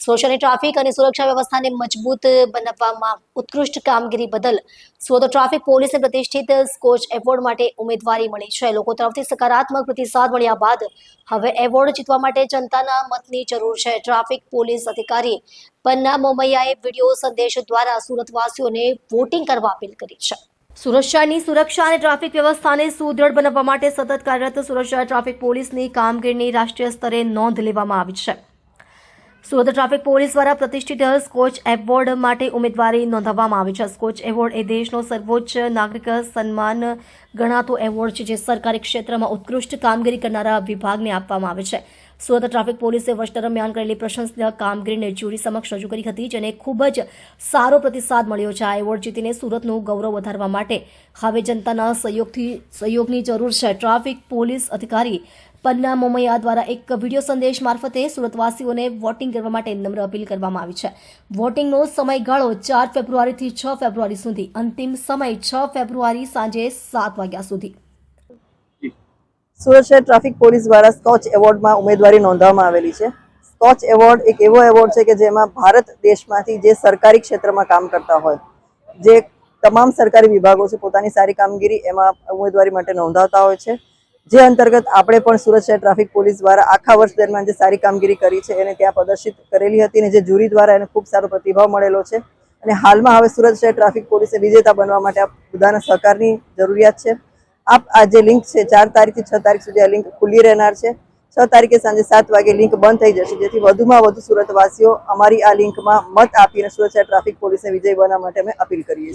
સુરક્ષા ટ્રાફિક અને સુરક્ષા વ્યવસ્થાને મજબૂત બનાવવામાં ઉત્કૃષ્ટ કામગીરી બદલ સુરત ટ્રાફિક પોલીસને પ્રતિષ્ઠિત સ્કોચ એવોર્ડ માટે ઉમેદવારી મળી છે। લોકો તરફથી સકારાત્મક પ્રતિસાદ મળ્યા બાદ હવે એવોર્ડ જીતવા માટે જનતાના મતની જરૂર છે। ટ્રાફિક પોલીસ અધિકારી પન્ના મોમૈયાએ વિડીયો સંદેશ દ્વારા સુરતવાસીઓને વોટિંગ કરવા અપીલ કરી છે। સુરત શહેરની સુરક્ષા અને ટ્રાફિક વ્યવસ્થાને સુદૃઢ બનાવવા માટે સતત કાર્યરત સુરત શહેર ટ્રાફિક પોલીસની કામગીરીની રાષ્ટ્રીય સ્તરે નોંધ લેવામાં આવી છે। સુરત ટ્રાફિક પોલીસ દ્વારા પ્રતિષ્ઠિત સ્કોચ એવોર્ડ માટે ઉમેદવારી નોંધાવવામાં આવી છે। સ્કોચ એવોર્ડ એ દેશનો સર્વોચ્ચ નાગરિક સન્માન ગણાતો એવોર્ડ છે, જે સરકારી ક્ષેત્રમાં ઉત્કૃષ્ટ કામગીરી કરનારા વિભાગને આપવામાં આવે છે। સુરત ટ્રાફિક પોલીસે વર્ષ દરમિયાન કરેલી પ્રશંસનીય કામગીરીને જ્યુરી સમક્ષ રજૂ કરી હતી, જેને ખૂબ જ સારો પ્રતિસાદ મળ્યો છે। આ એવોર્ડ જીતીને સુરતનું ગૌરવ વધારવા માટે હવે જનતાના સહયોગની જરૂર છે। ટ્રાફિક પોલીસ અધિકારી પન્ના મોમૈયા દ્વારા એક વિડીયો સંદેશ મારફતે સુરતવાસીઓને વોટિંગ કરવા માટે નમ્ર અપીલ કરવામાં આવી છે। વોટિંગનો સમયગાળો 4 ફેબ્રુઆરીથી 6 ફેબ્રુઆરી સુધી, અંતિમ સમય 6 ફેબ્રુઆરી સાંજે 7 વાગ્યા સુધી। સુરત શહેર ટ્રાફિક પોલીસ દ્વારા સ્કોચ એવોર્ડમાં ઉમેદવારી નોંધવામાં આવેલી છે। સ્કોચ એવોર્ડ એક એવો એવોર્ડ છે કે જેમાં ભારત દેશમાંથી જે સરકારી ક્ષેત્રમાં કામ કરતા હોય, જે તમામ સરકારી વિભાગો છે, પોતાની સારી કામગીરી એમાં ઉમેદવારી માટે નોંધાવતા હોય છે। જે અંતર્ગત આપણે પણ સુરત શહેર ટ્રાફિક પોલીસ દ્વારા આખા વર્ષ દરમિયાન જે સારી કામગીરી કરી છે એને ત્યાં પ્રદર્શિત કરેલી હતી, અને જે જ્યુરી દ્વારા એને ખૂબ સારો પ્રતિભાવ મળેલો છે। અને હાલમાં હવે સુરત શહેર ટ્રાફિક પોલીસે વિજેતા બનવા માટે આ બધાના સહકારની જરૂરિયાત છે। આ જે લિંક છે 4 તારીખથી 6 તારીખ સુધી આ લિંક ખુલ્લી રહેનાર છે। 6 તારીખે સાંજે 7 વાગે લિંક બંધ થઈ જશે, જેથી વધુમાં વધુ સુરતવાસીઓ અમારી આ લિંકમાં મત આપીને સુરત શહેર ટ્રાફિક પોલીસને વિજય બનાવવા માટે અમે અપીલ કરીએ